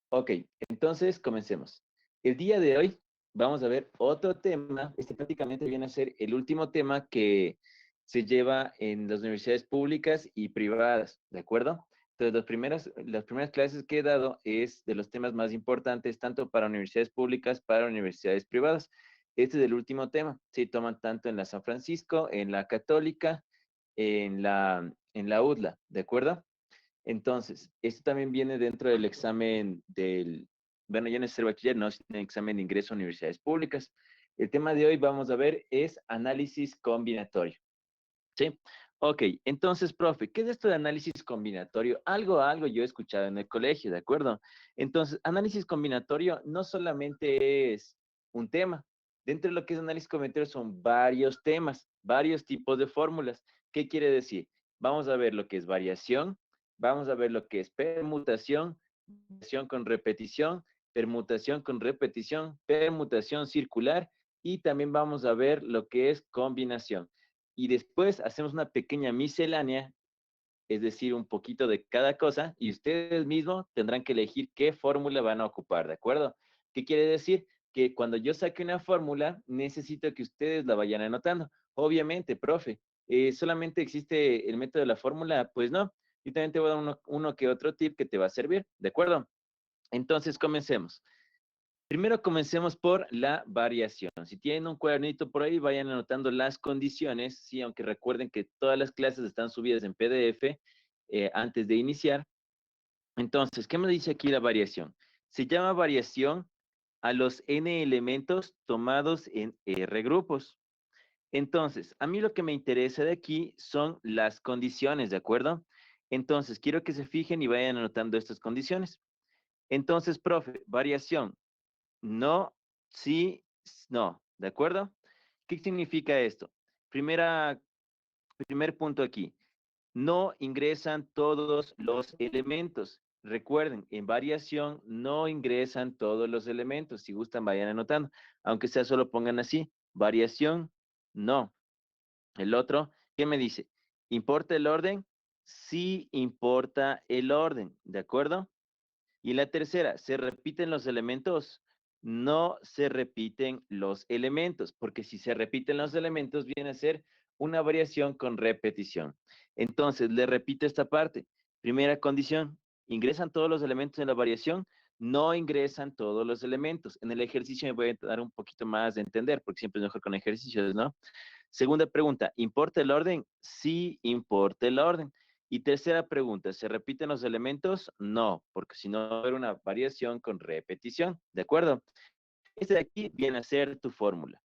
Ok, entonces comencemos. El día de hoy vamos a ver otro tema. Este prácticamente viene a ser el último tema que se lleva en las universidades públicas y privadas, ¿de acuerdo? Entonces, las primeras clases que he dado es de los temas más importantes, tanto para universidades públicas, para universidades privadas. Este es el último tema. Se toman tanto en la San Francisco, en la Católica, en la UDLA, ¿de acuerdo? Entonces, esto también viene dentro del examen bueno, ya no es el bachiller, no, es el examen de ingreso a universidades públicas. El tema de hoy vamos a ver es análisis combinatorio, ¿sí? Ok, entonces, profe, ¿qué es esto de análisis combinatorio? Algo yo he escuchado en el colegio, ¿de acuerdo? Entonces, análisis combinatorio no solamente es un tema. Dentro de lo que es análisis combinatorio son varios temas, varios tipos de fórmulas. ¿Qué quiere decir? Vamos a ver lo que es variación, vamos a ver lo que es permutación con repetición, permutación circular y también vamos a ver lo que es combinación. Y después hacemos una pequeña miscelánea, es decir, un poquito de cada cosa, y ustedes mismos tendrán que elegir qué fórmula van a ocupar, ¿de acuerdo? ¿Qué quiere decir? Que cuando yo saque una fórmula, necesito que ustedes la vayan anotando. Obviamente, profe, ¿solamente existe el método de la fórmula? Pues no. Yo también te voy a dar uno que otro tip que te va a servir, ¿de acuerdo? Entonces, comencemos. Primero comencemos por la variación. Si tienen un cuadernito por ahí, vayan anotando las condiciones, sí, aunque recuerden que todas las clases están subidas en PDF antes de iniciar. Entonces, ¿qué me dice aquí la variación? Se llama variación a los n elementos tomados en R grupos. Entonces, a mí lo que me interesa de aquí son las condiciones, ¿de acuerdo? Entonces, quiero que se fijen y vayan anotando estas condiciones. Entonces, profe, variación no, sí, no, ¿de acuerdo? ¿Qué significa esto? Primera, primer punto aquí. No ingresan todos los elementos. Recuerden, en variación no ingresan todos los elementos. Si gustan, vayan anotando. Aunque sea solo pongan así. Variación, no. El otro, ¿qué me dice? ¿Importa el orden? Sí importa el orden, ¿de acuerdo? Y la tercera, ¿se repiten los elementos? No se repiten los elementos, porque si se repiten los elementos viene a ser una variación con repetición. Entonces, le repito esta parte. Primera condición, ¿ingresan todos los elementos en la variación? No ingresan todos los elementos. En el ejercicio me voy a dar un poquito más de entender, porque siempre es mejor con ejercicios, ¿no? Segunda pregunta, ¿importa el orden? Sí importa el orden. Y tercera pregunta, ¿se repiten los elementos? No, porque si no va a haber una variación con repetición, ¿de acuerdo? Este de aquí viene a ser tu fórmula.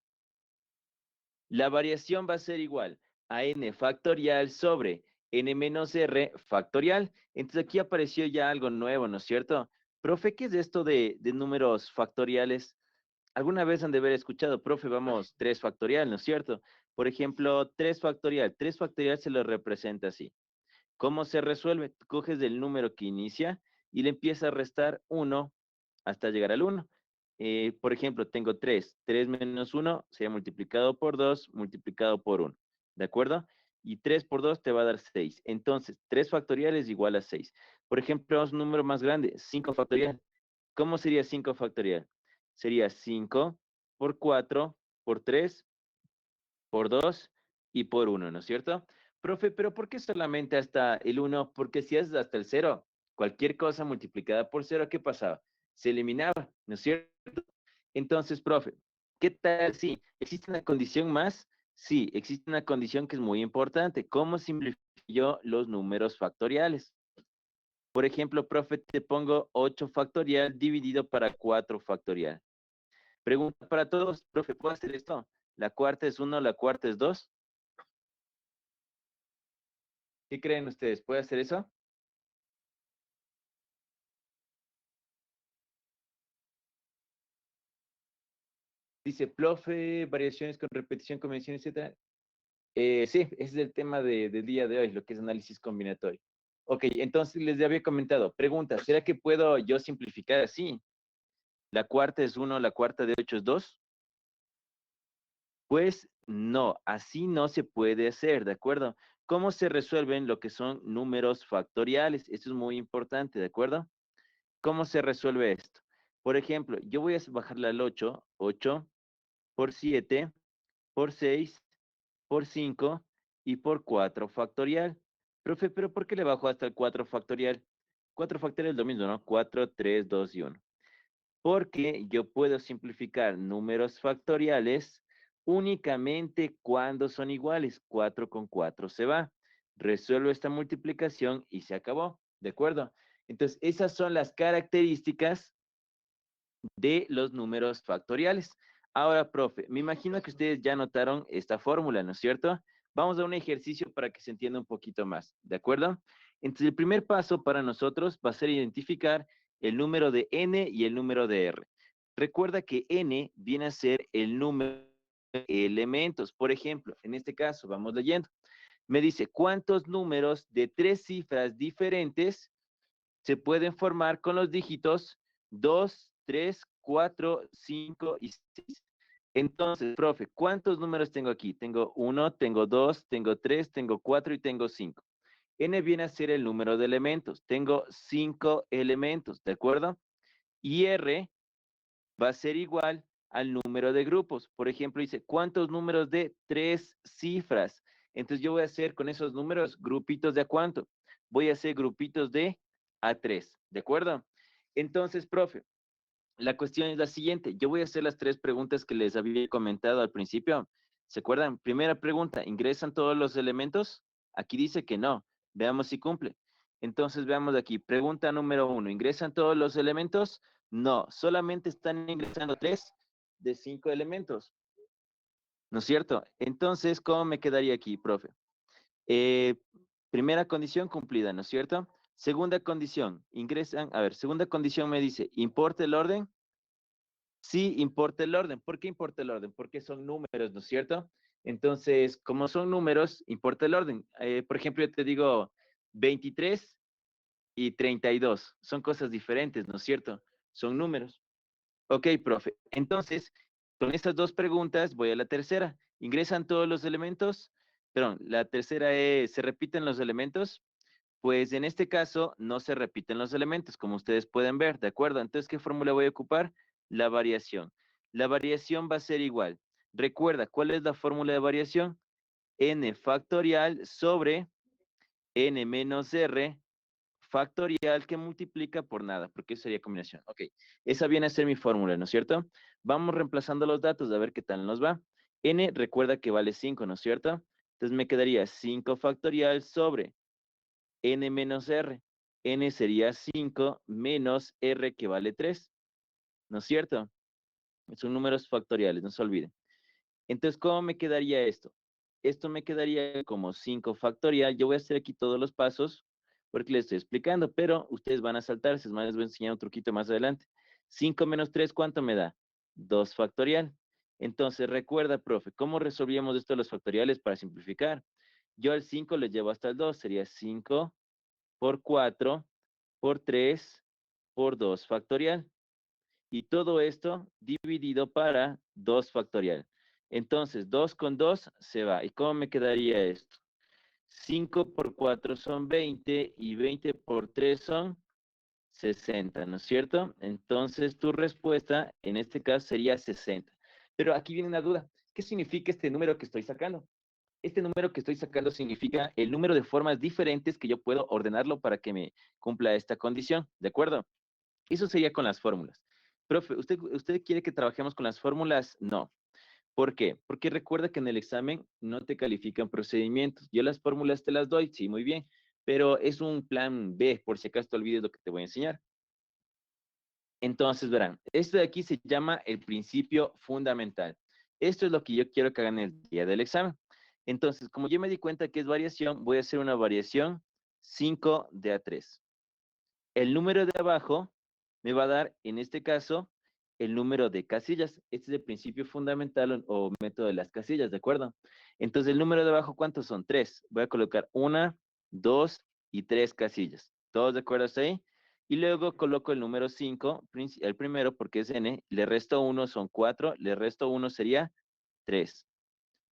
La variación va a ser igual a n factorial sobre n menos r factorial. Entonces aquí apareció ya algo nuevo, ¿no es cierto? Profe, ¿qué es esto de números factoriales? Alguna vez han de haber escuchado, profe, vamos, 3 factorial, ¿no es cierto? Por ejemplo, 3 factorial. 3 factorial se lo representa así. ¿Cómo se resuelve? Tú coges el número que inicia y le empiezas a restar 1 hasta llegar al 1. Por ejemplo, tengo 3. 3 menos 1 sería multiplicado por 2, multiplicado por 1. ¿De acuerdo? Y 3 por 2 te va a dar 6. Entonces, 3 factorial es igual a 6. Por ejemplo, vamos a un número más grande, 5 factorial. ¿Cómo sería 5 factorial? Sería 5 por 4 por 3 por 2 y por 1, ¿no es cierto? Profe, pero ¿por qué solamente hasta el 1? Porque si es hasta el 0, cualquier cosa multiplicada por 0, ¿qué pasaba? Se eliminaba, ¿no es cierto? Entonces, profe, ¿qué tal si existe una condición más? Sí, existe una condición que es muy importante. ¿Cómo simplifico yo los números factoriales? Por ejemplo, profe, te pongo 8 factorial dividido para 4 factorial. Pregunta para todos, profe, ¿puedo hacer esto? ¿La cuarta es 1, la cuarta es 2? ¿Qué creen ustedes? ¿Puede hacer eso? Dice, profe, variaciones con repetición, convención, etcétera. Sí, ese es el tema del día de hoy, lo que es análisis combinatorio. Ok, entonces les había comentado, pregunta, ¿será que puedo yo simplificar así? ¿La cuarta es 1, la cuarta de 8 es 2? Pues no, así no se puede hacer, ¿de acuerdo? ¿Cómo se resuelven lo que son números factoriales? Esto es muy importante, ¿de acuerdo? ¿cómo se resuelve esto? Por ejemplo, yo voy a bajarle al 8, 8 por 7, por 6, por 5 y por 4 factorial. Profe, ¿pero por qué le bajo hasta el 4 factorial? 4 factorial es lo mismo, ¿no? 4, 3, 2 y 1. Porque yo puedo simplificar números factoriales únicamente cuando son iguales. 4 con 4 se va. Resuelvo esta multiplicación y se acabó. ¿De acuerdo? Entonces, esas son las características de los números factoriales. Ahora, profe, me imagino que ustedes ya notaron esta fórmula, ¿no es cierto? Vamos a un ejercicio para que se entienda un poquito más, ¿de acuerdo? Entonces, el primer paso para nosotros va a ser identificar el número de n y el número de r. Recuerda que n viene a ser el número de elementos. Por ejemplo, en este caso, vamos leyendo. Me dice, ¿cuántos números de 3 cifras diferentes se pueden formar con los dígitos 2, 3, 4, 5 y 6? Entonces, profe, ¿cuántos números tengo aquí? Tengo 1, tengo 2, tengo 3, tengo 4 y tengo 5. N viene a ser el número de elementos. Tengo 5 elementos, ¿de acuerdo? Y R va a ser igual al número de grupos. Por ejemplo, dice, ¿cuántos números de 3 cifras? Entonces yo voy a hacer con esos números grupitos de a cuánto. Voy a hacer grupitos de a 3, ¿de acuerdo? Entonces, profe, la cuestión es la siguiente. Yo voy a hacer las 3 preguntas que les había comentado al principio. ¿Se acuerdan? Primera pregunta, ¿ingresan todos los elementos? Aquí dice que no. Veamos si cumple. Entonces veamos aquí. Pregunta número 1. ¿Ingresan todos los elementos? No, solamente están ingresando 3 de 5 elementos. ¿No es cierto? Entonces, ¿cómo me quedaría aquí, profe? Eh, Primera condición cumplida, ¿no es cierto? Segunda condición, ingresan, a ver, segunda condición me dice, ¿importa el orden? Sí, importa el orden. ¿Por qué importa el orden? Porque son números, ¿no es cierto? Entonces, como son números, importa el orden. Por ejemplo, yo te digo 23 y 32. Son cosas diferentes, ¿no es cierto? Son números. Ok, profe. Entonces, con estas 2 preguntas, voy a la tercera. ¿Ingresan todos los elementos? Perdón, la tercera es, ¿se repiten los elementos? Pues en este caso no se repiten los elementos, como ustedes pueden ver, ¿de acuerdo? Entonces, ¿qué fórmula voy a ocupar? La variación. La variación va a ser igual. Recuerda, ¿cuál es la fórmula de variación? N factorial sobre n menos r factorial que multiplica por nada, porque eso sería combinación. Ok, esa viene a ser mi fórmula, ¿no es cierto? Vamos reemplazando los datos a ver qué tal nos va. N recuerda que vale 5, ¿no es cierto? Entonces me quedaría 5 factorial sobre n menos r. N sería 5 menos r que vale 3, ¿no es cierto? Son números factoriales, no se olviden. Entonces, ¿cómo me quedaría esto? Esto me quedaría como 5 factorial. Yo voy a hacer aquí todos los pasos porque les estoy explicando, pero ustedes van a saltarse, es más, les voy a enseñar un truquito más adelante. 5 menos 3, ¿cuánto me da? 2 factorial. Entonces, recuerda, profe, ¿cómo resolvíamos esto de los factoriales para simplificar? Yo al 5 le llevo hasta el 2, sería 5 por 4 por 3 por 2 factorial. Y todo esto dividido para 2 factorial. Entonces, 2 con 2 se va. ¿Y cómo me quedaría esto? 5 por 4 son 20 y 20 por 3 son 60, ¿no es cierto? Entonces, tu respuesta en este caso sería 60. Pero aquí viene una duda. ¿Qué significa este número que estoy sacando? Este número que estoy sacando significa el número de formas diferentes que yo puedo ordenarlo para que me cumpla esta condición, ¿de acuerdo? Eso sería con las fórmulas. Profe, ¿usted quiere que trabajemos con las fórmulas? No. ¿Por qué? Porque recuerda que en el examen no te califican procedimientos. Yo las fórmulas te las doy, sí, muy bien, pero es un plan B, por si acaso te olvides lo que te voy a enseñar. Entonces, verán, esto de aquí se llama el principio fundamental. Esto es lo que yo quiero que hagan el día del examen. Entonces, como yo me di cuenta que es variación, voy a hacer una variación 5 de a 3. El número de abajo me va a dar, en este caso, el número de casillas. Este es el principio fundamental o método de las casillas, ¿de acuerdo? Entonces, el número de abajo, ¿cuántos son? 3. Voy a colocar 1, 2 y 3 casillas. ¿Todos de acuerdo hasta ahí? Y luego coloco el número 5, el primero porque es n, le resto 1, son 4, le resto 1 sería 3.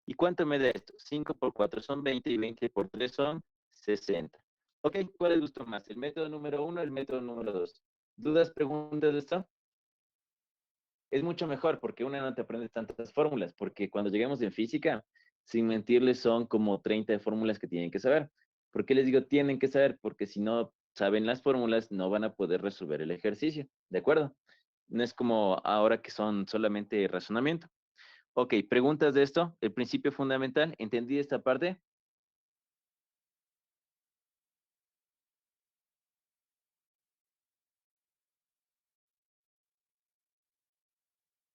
¿Y cuánto me da esto? 5 por 4 son 20 y 20 por 3 son 60. Ok, ¿cuál les gustó más? ¿El método número 1 o el método número 2? ¿Dudas, preguntas de esto? Es mucho mejor porque una no te aprende tantas fórmulas, porque cuando lleguemos en física, sin mentirles, son como 30 de fórmulas que tienen que saber. ¿Por qué les digo tienen que saber? Porque si no saben las fórmulas, no van a poder resolver el ejercicio, ¿de acuerdo? No es como ahora que son solamente razonamiento. Ok, preguntas de esto, el principio fundamental, ¿entendí esta parte?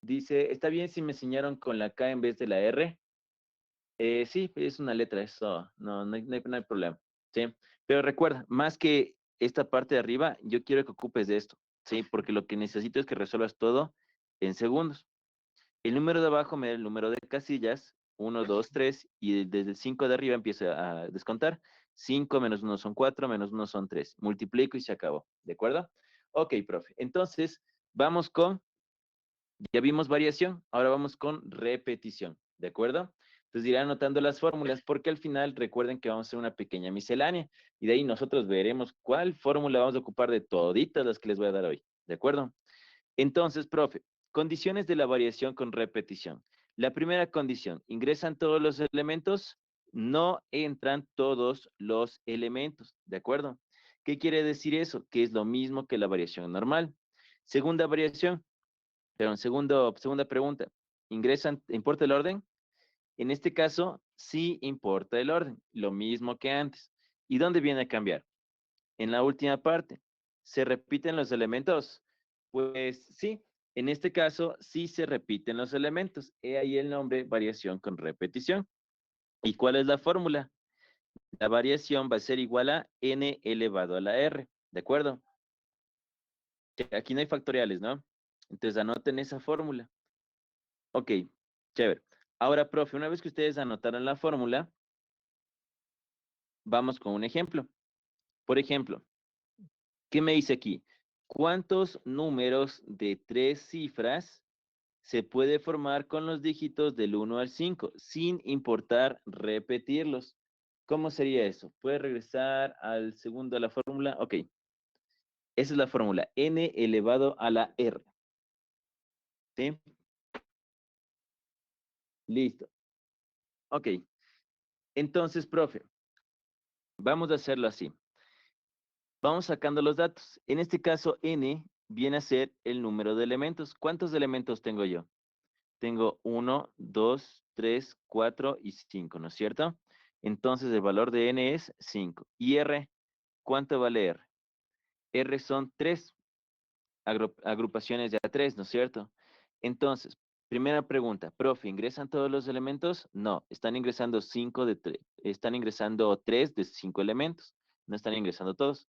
Dice, ¿está bien si me enseñaron con la K en vez de la R? Sí, es una letra, eso no hay problema, ¿sí? Pero recuerda, más que esta parte de arriba, yo quiero que ocupes de esto, ¿sí? Porque lo que necesito es que resuelvas todo en segundos. El número de abajo me da el número de casillas, uno, 2, 3, y desde el 5 de arriba empiezo a descontar. 5 menos uno son 4, menos uno son 3. Multiplico y se acabó, ¿de acuerdo? Ok, profe. Entonces, vamos con ya vimos variación, ahora vamos con repetición, ¿de acuerdo? Entonces irán anotando las fórmulas porque al final recuerden que vamos a hacer una pequeña miscelánea y de ahí nosotros veremos cuál fórmula vamos a ocupar de toditas las que les voy a dar hoy, ¿de acuerdo? Entonces, profe, condiciones de la variación con repetición. La primera condición, ¿ingresan todos los elementos? No entran todos los elementos, ¿de acuerdo? ¿Qué quiere decir eso? Que es lo mismo que la variación normal. Segunda variación, pero en segunda pregunta, ¿importa el orden? En este caso, sí importa el orden, lo mismo que antes. ¿Y dónde viene a cambiar? En la última parte, ¿se repiten los elementos? Pues sí, en este caso sí se repiten los elementos. He ahí el nombre variación con repetición. ¿Y cuál es la fórmula? La variación va a ser igual a n elevado a la r, ¿de acuerdo? Que aquí no hay factoriales, ¿no? Entonces anoten esa fórmula. Ok, chévere. Ahora, profe, una vez que ustedes anotaron la fórmula, vamos con un ejemplo. Por ejemplo, ¿qué me dice aquí? ¿Cuántos números de 3 cifras se puede formar con los dígitos del 1 al 5 sin importar repetirlos? ¿Cómo sería eso? ¿Puede regresar al segundo de la fórmula? Ok, esa es la fórmula, n elevado a la r. ¿Sí? Listo. Ok, entonces, profe, vamos a hacerlo así. Vamos sacando los datos. En este caso, n viene a ser el número de elementos. ¿Cuántos elementos tengo yo? Tengo 1, 2, 3, 4 y 5, ¿no es cierto? Entonces, el valor de n es 5. ¿Y r? ¿Cuánto vale r? R son 3 agrupaciones de A3, ¿no es cierto? Entonces, primera pregunta, profe, ¿ingresan todos los elementos? No, están ingresando 5 de 3, están ingresando 3 de 5 elementos, no están ingresando todos.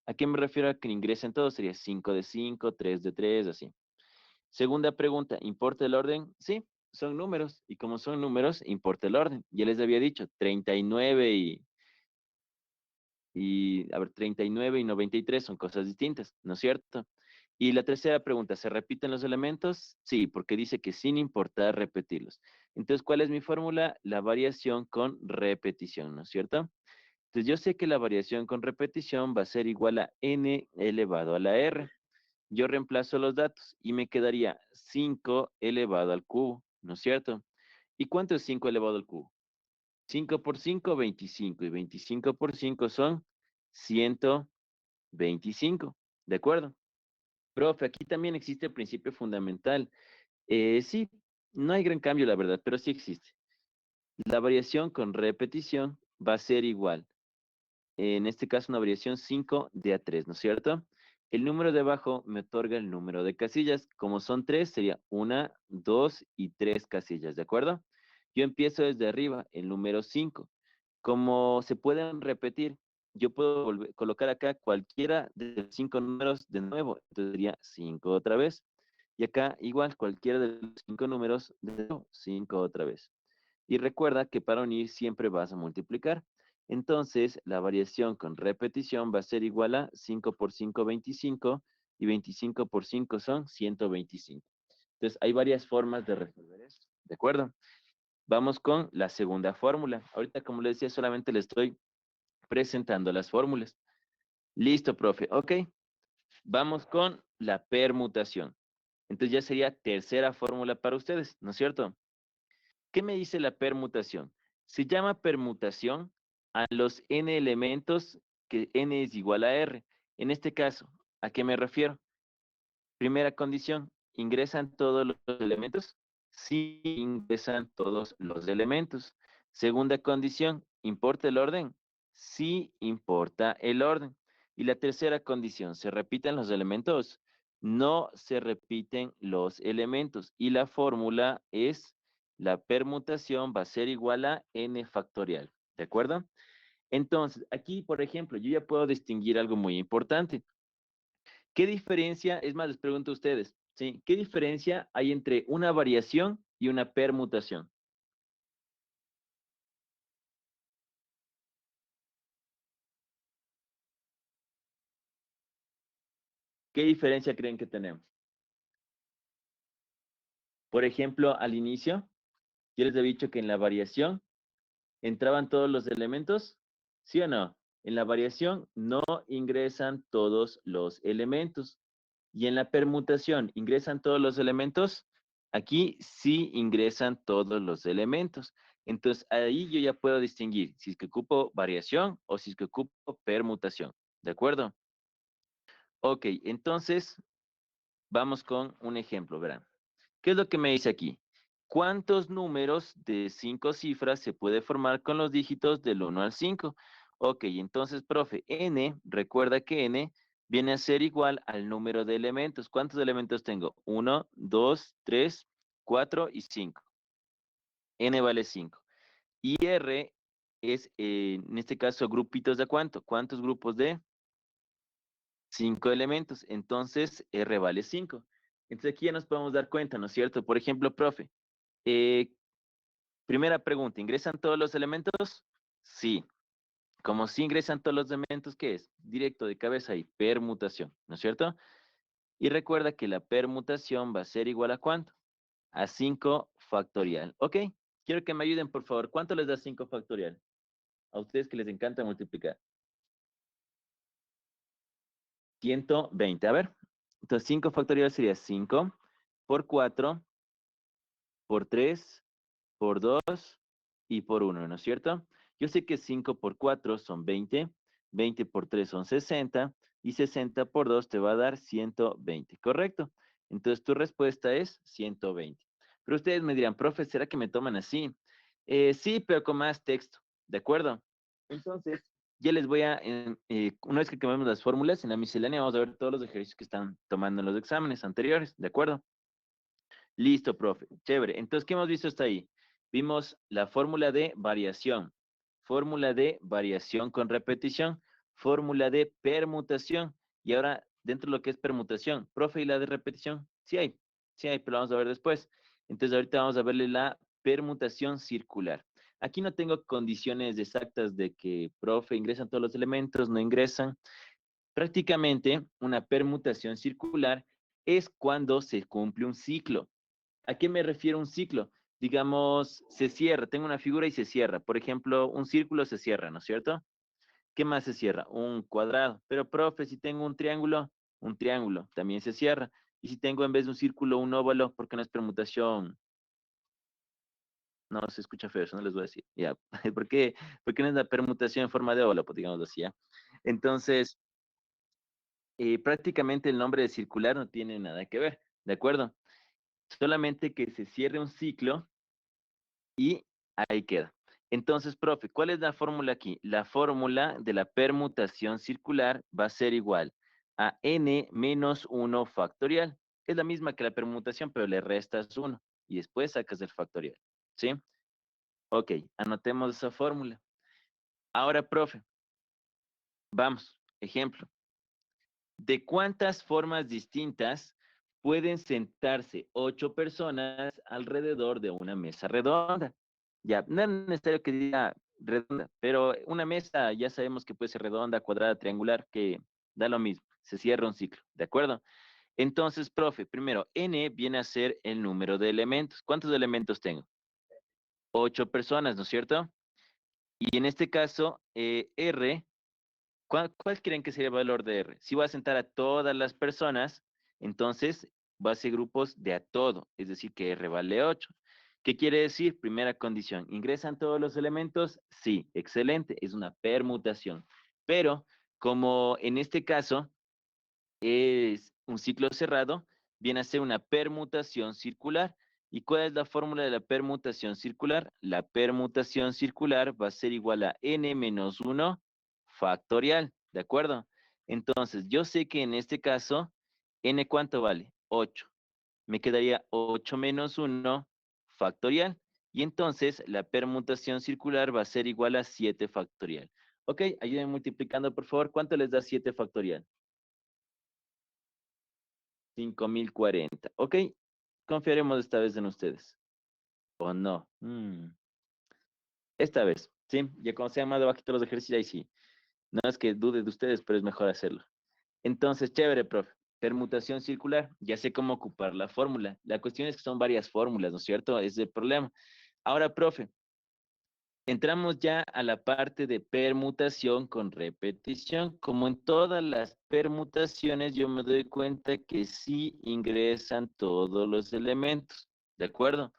¿A qué me refiero a que ingresen todos? Sería 5 de 5, 3 de 3, así. Segunda pregunta, ¿importa el orden? Sí, son números, y como son números, importa el orden. Ya les había dicho, 39 a ver, 39 y 93 son cosas distintas, ¿no es cierto? Y la tercera pregunta, ¿se repiten los elementos? Sí, porque dice que sin importar repetirlos. Entonces, ¿cuál es mi fórmula? La variación con repetición, ¿no es cierto? Entonces, yo sé que la variación con repetición va a ser igual a n elevado a la r. Yo reemplazo los datos y me quedaría 5 elevado al cubo, ¿no es cierto? ¿Y cuánto es 5 elevado al cubo? 5 por 5, 25. Y 25 por 5 son 125. ¿De acuerdo? Profe, aquí también existe el principio fundamental. Sí, no hay gran cambio, la verdad, pero sí existe. La variación con repetición va a ser igual. En este caso, una variación 5 de A3, ¿no es cierto? El número de abajo me otorga el número de casillas. Como son 3, sería 1, 2 y 3 casillas, ¿de acuerdo? Yo empiezo desde arriba, el número 5. Como se pueden repetir, yo puedo colocar acá cualquiera de los 5 números de nuevo. Entonces sería 5 otra vez. Y acá igual, cualquiera de los 5 números de nuevo, 5 otra vez. Y recuerda que para unir siempre vas a multiplicar. Entonces, la variación con repetición va a ser igual a 5 por 5, 25, y 25 por 5 son 125. Entonces, hay varias formas de resolver esto, ¿de acuerdo? Vamos con la segunda fórmula. Ahorita, como les decía, solamente le estoy presentando las fórmulas. Listo, profe. Ok. Vamos con la permutación. Entonces ya sería tercera fórmula para ustedes, ¿no es cierto? ¿Qué me dice la permutación? Se llama permutación a los n elementos que n es igual a r. En este caso, ¿a qué me refiero? Primera condición, ¿ingresan todos los elementos? Sí, ingresan todos los elementos. Segunda condición, ¿importa el orden? Sí, importa el orden. Y la tercera condición, ¿se repiten los elementos? No se repiten los elementos. Y la fórmula es, la permutación va a ser igual a n factorial. ¿De acuerdo? Entonces, aquí, por ejemplo, yo ya puedo distinguir algo muy importante. ¿Qué diferencia, es más, les pregunto a ustedes, ¿sí? ¿Qué diferencia hay entre una variación y una permutación? ¿Qué diferencia creen que tenemos? Por ejemplo, al inicio, yo les he dicho que en la variación entraban todos los elementos, ¿sí o no? En la variación no ingresan todos los elementos. Y en la permutación, ¿ingresan todos los elementos? Aquí sí ingresan todos los elementos. Entonces, ahí yo ya puedo distinguir si es que ocupo variación o si es que ocupo permutación. ¿De acuerdo? Ok, entonces vamos con un ejemplo, verán. ¿Qué es lo que me dice aquí? ¿Cuántos números de 5 cifras se puede formar con los dígitos del 1 al 5? Ok, entonces, profe, n, recuerda que n viene a ser igual al número de elementos. ¿Cuántos elementos tengo? 1, 2, 3, 4 y 5. N vale 5. Y R es, en este caso, grupitos de cuánto. ¿Cuántos grupos de? 5 elementos. Entonces, R vale 5. Entonces, aquí ya nos podemos dar cuenta, ¿no es cierto? Por ejemplo, profe, eh, primera pregunta, ¿ingresan todos los elementos? Sí. Como si ingresan todos los elementos, ¿qué es? Directo de cabeza y permutación, ¿no es cierto? Y recuerda que la permutación va a ser igual a ¿cuánto? A 5 factorial. Ok, quiero que me ayuden, por favor. ¿Cuánto les da 5 factorial? A ustedes que les encanta multiplicar. 120. A ver. Entonces, 5 factorial sería 5 por 4 por 3 por 2 y por 1, ¿no es cierto? Yo sé que 5 por 4 son 20, 20 por 3 son 60 y 60 por 2 te va a dar 120, ¿correcto? Entonces tu respuesta es 120. Pero ustedes me dirán, profe, ¿será que me toman así? Sí, pero con más texto, ¿de acuerdo? Entonces, ya les voy a, una vez que acabemos las fórmulas, en la miscelánea vamos a ver todos los ejercicios que están tomando en los exámenes anteriores, ¿de acuerdo? Listo, profe. Chévere. Entonces, ¿qué hemos visto hasta ahí? Vimos la fórmula de variación con repetición, fórmula de permutación. Y ahora, dentro de lo que es permutación, profe, ¿y la de repetición? Sí hay, pero vamos a ver después. Entonces, ahorita vamos a verle la permutación circular. Aquí no tengo condiciones exactas de que, profe, ingresan todos los elementos, no ingresan. Prácticamente, una permutación circular es cuando se cumple un ciclo. ¿A qué me refiero un ciclo? Digamos, se cierra, tengo una figura y se cierra. Por ejemplo, un círculo se cierra, ¿no es cierto? ¿Qué más se cierra? Un cuadrado. Pero, profe, si tengo un triángulo también se cierra. Y si tengo en vez de un círculo un óvalo, ¿por qué no es permutación? No se escucha feo, eso no les voy a decir. Ya, ¿por qué no es la permutación en forma de óvalo? Pues digamos así, ¿ya? Entonces, prácticamente el nombre de circular no tiene nada que ver, ¿de acuerdo? Solamente que se cierre un ciclo y ahí queda. Entonces, profe, ¿cuál es la fórmula aquí? La fórmula de la permutación circular va a ser igual a n menos 1 factorial. Es la misma que la permutación, pero le restas 1 y después sacas el factorial. ¿Sí? Ok, anotemos esa fórmula. Ahora, profe, vamos, ejemplo. ¿De cuántas formas distintas pueden sentarse 8 personas alrededor de una mesa redonda? Ya, no es necesario que diga redonda, pero una mesa ya sabemos que puede ser redonda, cuadrada, triangular, que da lo mismo, se cierra un ciclo, ¿de acuerdo? Entonces, profe, primero, n viene a ser el número de elementos. ¿Cuántos elementos tengo? 8 personas, ¿no es cierto? Y en este caso, R ¿Cuál creen que sería el valor de R? Si voy a sentar a todas las personas, entonces va a ser grupos de a todo, es decir, que R vale 8. ¿Qué quiere decir? Primera condición, ¿ingresan todos los elementos? Sí, excelente, es una permutación. Pero como en este caso es un ciclo cerrado, viene a ser una permutación circular. ¿Y cuál es la fórmula de la permutación circular? La permutación circular va a ser igual a n menos 1 factorial, ¿de acuerdo? Entonces, yo sé que en este caso, n ¿cuánto vale? 8. Me quedaría 8 menos 1 factorial. Y entonces, la permutación circular va a ser igual a 7 factorial. Ok, ayúdenme multiplicando, por favor. ¿Cuánto les da 7 factorial? 5040. Ok, confiaremos esta vez en ustedes. ¿O no? Esta vez, ¿sí? Ya cuando se llama debajito los ejercicios, ahí sí. No es que dude de ustedes, pero es mejor hacerlo. Entonces, chévere, profe. Permutación circular, ya sé cómo ocupar la fórmula. La cuestión es que son varias fórmulas, ¿no es cierto? Es el problema. Ahora, profe, entramos ya a la parte de permutación con repetición. Como en todas las permutaciones, yo me doy cuenta que sí ingresan todos los elementos, ¿de acuerdo?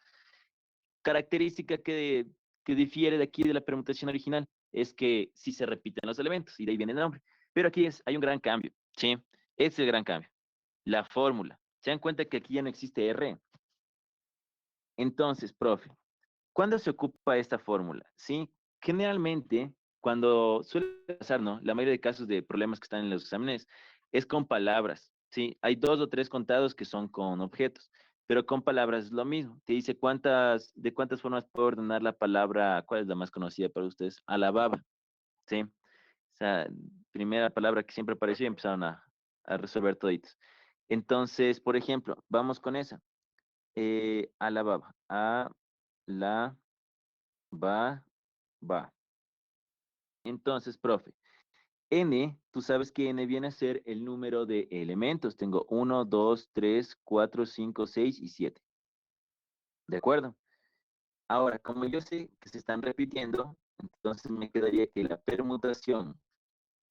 Característica que difiere de aquí de la permutación original es que sí se repiten los elementos y de ahí viene el nombre. Pero aquí hay un gran cambio, ¿sí? Es el gran cambio. La fórmula. ¿Se dan cuenta que aquí ya no existe R? Entonces, profe, ¿cuándo se ocupa esta fórmula? ¿Sí? Generalmente, cuando suele pasar, ¿no? La mayoría de casos de problemas que están en los exámenes es con palabras, ¿sí? Hay 2 o 3 contados que son con objetos, pero con palabras es lo mismo. Te dice de cuántas formas puedo ordenar la palabra, ¿cuál es la más conocida para ustedes? Alababa, ¿sí? O sea, primera palabra que siempre apareció y empezaron a resolver toditos. Entonces, por ejemplo, vamos con esa. Alababa. A, la, ba, va. Entonces, profe, n, tú sabes que n viene a ser el número de elementos. Tengo 1, 2, 3, 4, 5, 6 y 7. ¿De acuerdo? Ahora, como yo sé que se están repitiendo, entonces me quedaría que la permutación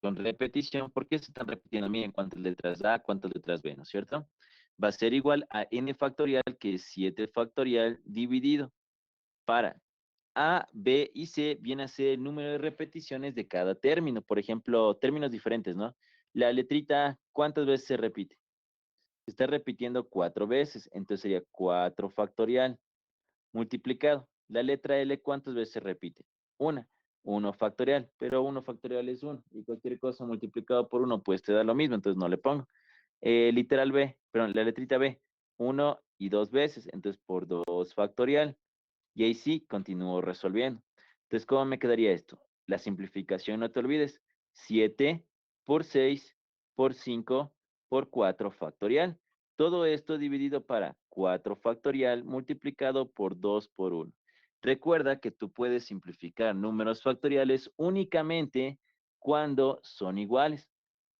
con repetición, ¿por qué se están repitiendo? Miren, cuántas letras A, cuántas letras B, ¿no es cierto? Va a ser igual a n factorial, que es 7 factorial, dividido para A, B y C viene a ser el número de repeticiones de cada término. Por ejemplo, términos diferentes, ¿no? La letrita A, ¿cuántas veces se repite? Se está repitiendo 4 veces, entonces sería 4 factorial multiplicado. La letra L, ¿cuántas veces se repite? Una. 1 factorial, pero 1 factorial es 1 y cualquier cosa multiplicado por 1 pues te da lo mismo, entonces no le pongo. Literal B, perdón, la letrita B, 1 y 2 veces, entonces por 2 factorial. Y ahí sí, continúo resolviendo. Entonces, ¿cómo me quedaría esto? La simplificación, no te olvides. 7 por 6 por 5 por 4 factorial. Todo esto dividido para 4 factorial multiplicado por 2 por 1. Recuerda que tú puedes simplificar números factoriales únicamente cuando son iguales.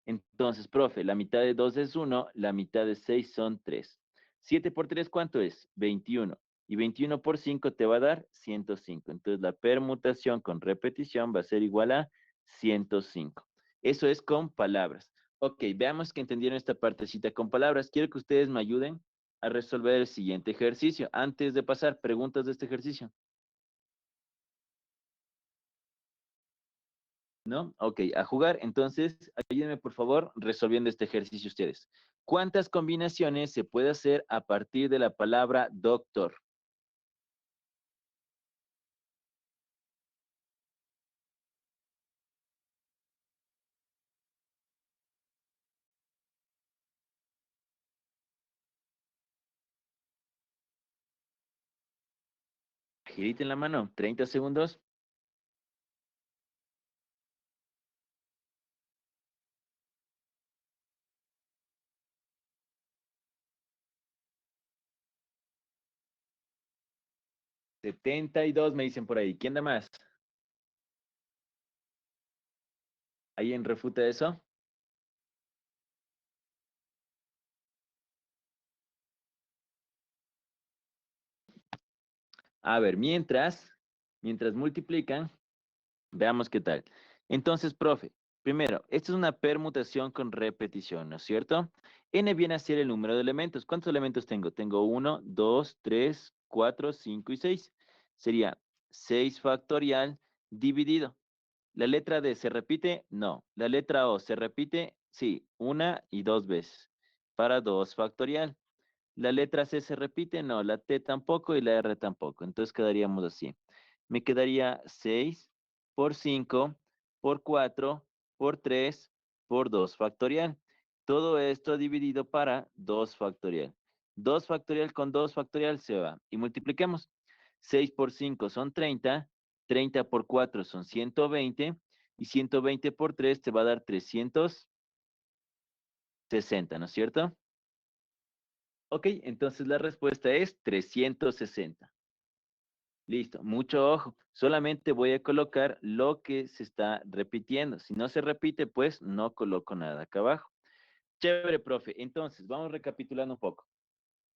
Entonces, profe, la mitad de 2 es 1, la mitad de 6 son 3. 7 por 3, ¿cuánto es? 21. Y 21 por 5 te va a dar 105. Entonces, la permutación con repetición va a ser igual a 105. Eso es con palabras. Ok, veamos que entendieron esta partecita con palabras. Quiero que ustedes me ayuden a resolver el siguiente ejercicio. Antes de pasar, preguntas de este ejercicio. ¿No? Ok, a jugar. Entonces, ayúdenme por favor resolviendo este ejercicio ustedes. ¿Cuántas combinaciones se puede hacer a partir de la palabra doctor? Girita en la mano, 30 segundos. Setenta y dos me dicen por ahí. ¿Quién da más? ¿Alguien refuta eso? A ver, mientras multiplican, veamos qué tal. Entonces, profe, Primero, esta es una permutación con repetición, ¿no es cierto? N viene a ser el número de elementos. ¿Cuántos elementos tengo? Tengo 1, 2, 3, 4, 5 y 6. Sería 6 factorial dividido. ¿La letra D se repite? No. ¿La letra O se repite? Sí, una y dos veces. Para 2 factorial. ¿La letra C se repite? No. La T tampoco y la R tampoco. Entonces quedaríamos así. Me quedaría 6 por 5 por 4 por 3 por 2 factorial. Todo esto dividido para 2 factorial. 2 factorial con 2 factorial se va. Y multipliquemos. 6 por 5 son 30, 30 por 4 son 120 y 120 por 3 te va a dar 360, ¿no es cierto? Ok, entonces la respuesta es 360. Listo, mucho ojo. Solamente voy a colocar lo que se está repitiendo. Si no se repite, pues no coloco nada acá abajo. Chévere, profe. Entonces, vamos recapitulando un poco.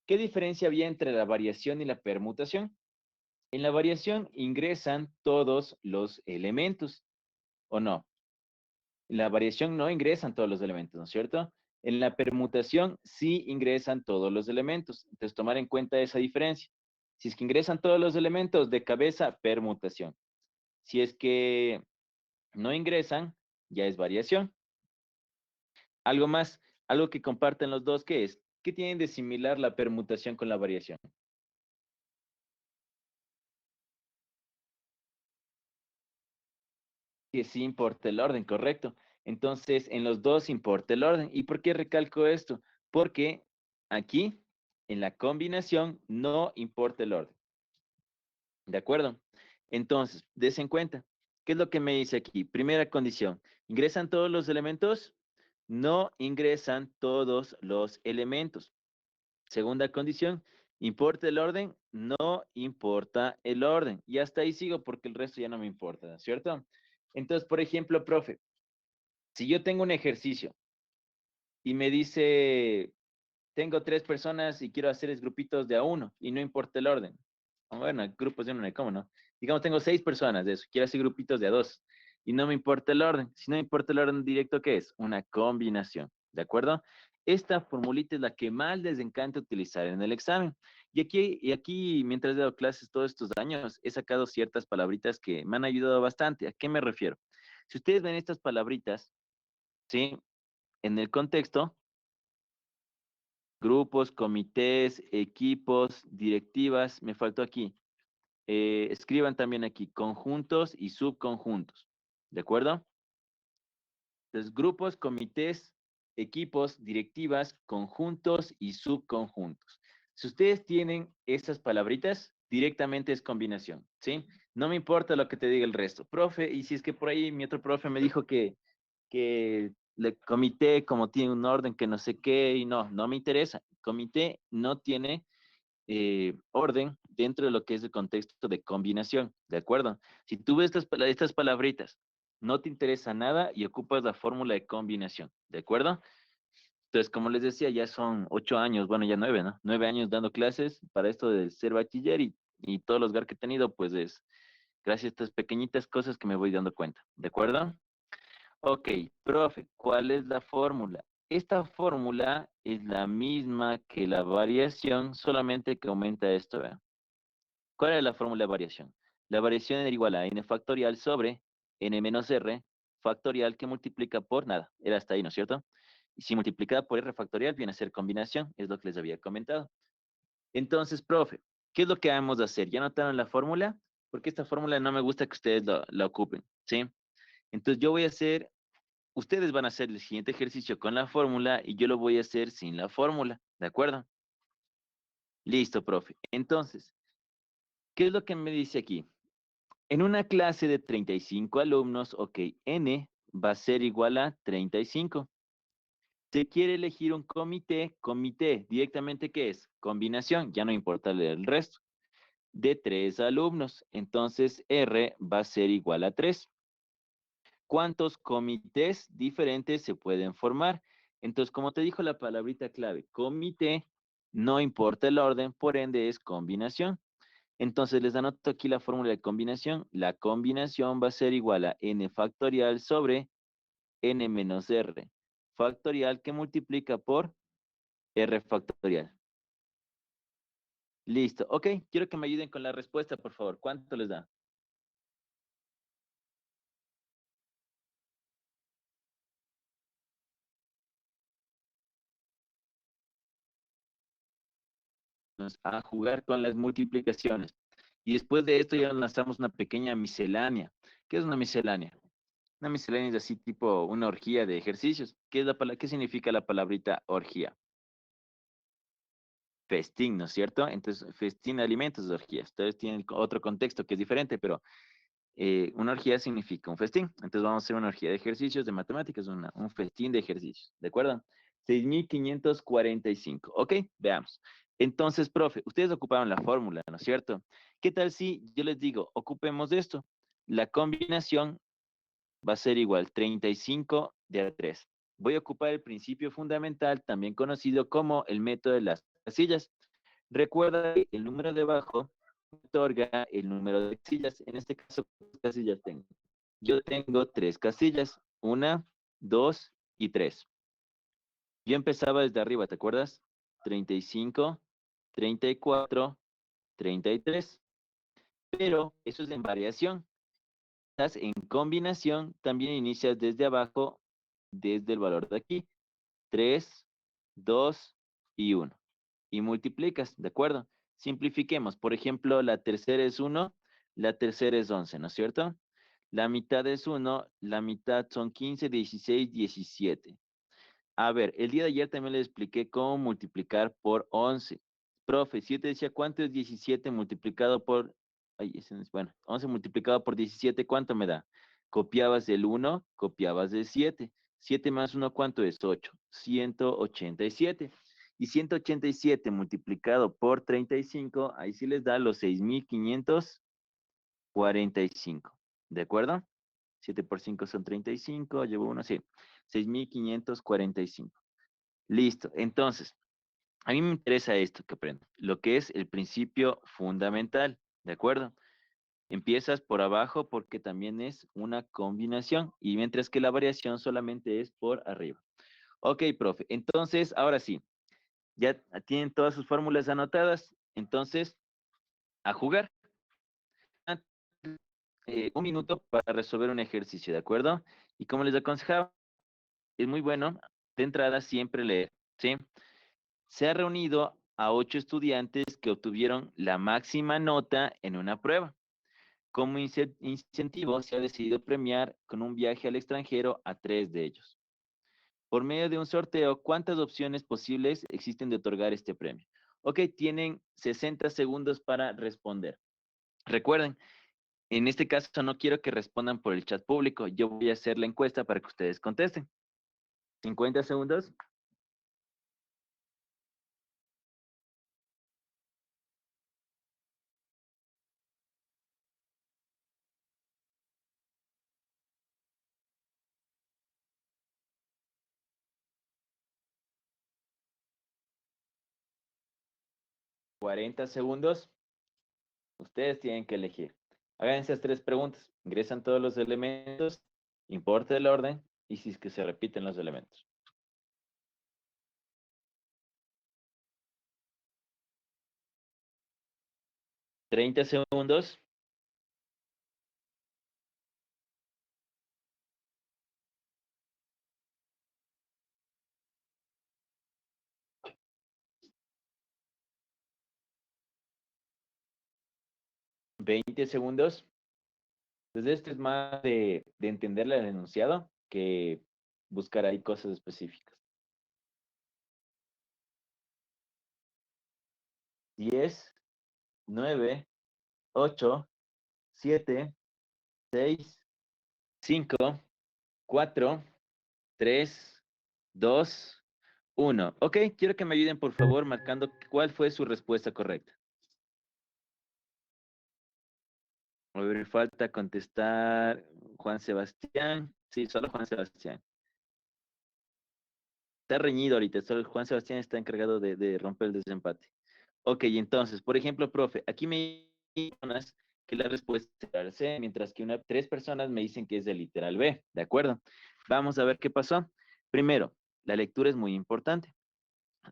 ¿Qué diferencia había entre la variación y la permutación? En la variación ingresan todos los elementos, ¿o no? En la variación no ingresan todos los elementos, ¿no es cierto? En la permutación sí ingresan todos los elementos. Entonces, tomar en cuenta esa diferencia. Si es que ingresan todos los elementos de cabeza, permutación. Si es que no ingresan, ya es variación. Algo más, algo que comparten los dos, ¿qué es? ¿Qué tienen de similar la permutación con la variación? Que sí importa el orden, correcto. Entonces, en los dos importa el orden. ¿Y por qué recalco esto? Porque aquí, en la combinación, no importa el orden. ¿De acuerdo? Entonces, des en cuenta. ¿Qué es lo que me dice aquí? Primera condición. ¿Ingresan todos los elementos? No ingresan todos los elementos. Segunda condición. ¿Importa el orden? No importa el orden. Y hasta ahí sigo porque el resto ya no me importa, ¿cierto? Entonces, por ejemplo, profe, si yo tengo un ejercicio y me dice, tengo 3 personas y quiero hacer grupitos de a uno y no importa el orden. Bueno, grupos de uno, ¿cómo no? Digamos, tengo 6 personas de eso, quiero hacer grupitos de a dos y no me importa el orden. Si no me importa el orden directo, ¿qué es? Una combinación, ¿de acuerdo? Esta formulita es la que más les encanta utilizar en el examen. Y aquí, mientras he dado clases todos estos años, he sacado ciertas palabritas que me han ayudado bastante. ¿A qué me refiero? Si ustedes ven estas palabritas, ¿sí? En el contexto, grupos, comités, equipos, directivas, me faltó aquí. Escriban también aquí conjuntos y subconjuntos, ¿de acuerdo? Entonces, grupos, comités, equipos, directivas, conjuntos y subconjuntos. Si ustedes tienen esas palabritas, directamente es combinación, ¿sí? No me importa lo que te diga el resto. Profe, y si es que por ahí mi otro profe me dijo que el comité como tiene un orden que no sé qué, y no, no me interesa. El comité no tiene orden dentro de lo que es el contexto de combinación, ¿de acuerdo? Si tú ves estas palabritas, no te interesa nada y ocupas la fórmula de combinación, ¿de acuerdo? Entonces, como les decía, ya son 8 años, bueno, ya 9, ¿no? 9 años dando clases para esto de ser bachiller y todos los GAR que he tenido, pues es gracias a estas pequeñitas cosas que me voy dando cuenta, ¿de acuerdo? Ok, profe, ¿cuál es la fórmula? Esta fórmula es la misma que la variación, solamente que aumenta esto, ¿verdad? ¿Cuál es la fórmula de variación? La variación era igual a n factorial sobre n menos r factorial que multiplica por nada. Era hasta ahí, ¿no es cierto? Y si multiplicada por r factorial viene a ser combinación, es lo que les había comentado. Entonces, profe, ¿qué es lo que vamos a hacer? ¿Ya notaron la fórmula? Porque esta fórmula no me gusta que ustedes la ocupen, ¿sí? Entonces yo voy a hacer, ustedes van a hacer el siguiente ejercicio con la fórmula y yo lo voy a hacer sin la fórmula, ¿de acuerdo? Listo, profe. Entonces, ¿qué es lo que me dice aquí? En una clase de 35 alumnos, ok, n va a ser igual a 35. Se quiere elegir un comité, directamente, ¿qué es? Combinación, ya no importa leer el resto, de 3 alumnos. Entonces, R va a ser igual a 3. ¿Cuántos comités diferentes se pueden formar? Entonces, como te dijo la palabrita clave, comité, no importa el orden, por ende es combinación. Entonces les anoto aquí la fórmula de combinación. La combinación va a ser igual a n factorial sobre n menos r factorial que multiplica por r factorial. Listo. Ok, quiero que me ayuden con la respuesta, por favor. ¿Cuánto les da? A jugar con las multiplicaciones. Y después de esto ya lanzamos una pequeña miscelánea. ¿Qué es una miscelánea? Una miscelánea es así tipo una orgía de ejercicios. ¿Qué significa la palabrita orgía? Festín, ¿no es cierto? Entonces, festín de alimentos de orgías. Entonces tiene otro contexto que es diferente, pero una orgía significa un festín. Entonces vamos a hacer una orgía de ejercicios de matemáticas, un festín de ejercicios. ¿De acuerdo? 6.545. Ok, veamos. Entonces, profe, ustedes ocuparon la fórmula, ¿no es cierto? ¿Qué tal si yo les digo, ocupemos esto? La combinación va a ser igual 35 de a 3. Voy a ocupar el principio fundamental, también conocido como el método de las casillas. Recuerda que el número de abajo otorga el número de casillas. En este caso, ¿cuántas casillas tengo? Yo tengo 3 casillas, 1, 2 y 3. Yo empezaba desde arriba, ¿te acuerdas? 35, 34, 33. Pero eso es en variación. Estás en combinación, también inicias desde abajo, desde el valor de aquí. 3, 2 y 1. Y multiplicas, ¿de acuerdo? Simplifiquemos. Por ejemplo, la tercera es 1, la tercera es 11, ¿no es cierto? La mitad es 1, la mitad son 15, 16, 17. A ver, el día de ayer también les expliqué cómo multiplicar por 11. Profe, si yo te decía cuánto es 17 multiplicado por... Ay, bueno, 11 multiplicado por 17, ¿cuánto me da? Copiabas el 1, copiabas el 7. 7 más 1, ¿cuánto es? 8. 187. Y 187 multiplicado por 35, ahí sí les da los 6.545. ¿De acuerdo? 7 por 5 son 35, llevo 1, sí. 6.545. Listo. Entonces, a mí me interesa esto que aprendo, lo que es el principio fundamental, ¿de acuerdo? Empiezas por abajo porque también es una combinación y mientras que la variación solamente es por arriba. Ok, profe. Entonces, ahora sí, ya tienen todas sus fórmulas anotadas. Entonces, a jugar. Un minuto para resolver un ejercicio, ¿de acuerdo? Y como les aconsejaba, es muy bueno de entrada siempre leer, ¿sí? Se ha reunido a 8 estudiantes que obtuvieron la máxima nota en una prueba. Como incentivo, se ha decidido premiar con un viaje al extranjero a 3 de ellos. Por medio de un sorteo, ¿cuántas opciones posibles existen de otorgar este premio? Ok, tienen 60 segundos para responder. Recuerden, en este caso no quiero que respondan por el chat público. Yo voy a hacer la encuesta para que ustedes contesten. 50 segundos. 40 segundos. Ustedes tienen que elegir. Hagan esas 3 preguntas. Ingresan todos los elementos, importa el orden y si es que se repiten los elementos. 30 segundos. 20 segundos. Entonces, esto es más de entenderle al enunciado que buscar ahí cosas específicas. 10, 9, 8, 7, 6, 5, 4, 3, 2, 1. Ok, quiero que me ayuden por favor marcando cuál fue su respuesta correcta. A ver, falta contestar Juan Sebastián. Sí, solo Juan Sebastián. Está reñido ahorita, solo Juan Sebastián está encargado de romper el desempate. Ok, entonces, por ejemplo, profe, aquí me dicen que la respuesta es literal C, mientras que 3 personas me dicen que es el literal B, ¿de acuerdo? Vamos a ver qué pasó. Primero, la lectura es muy importante.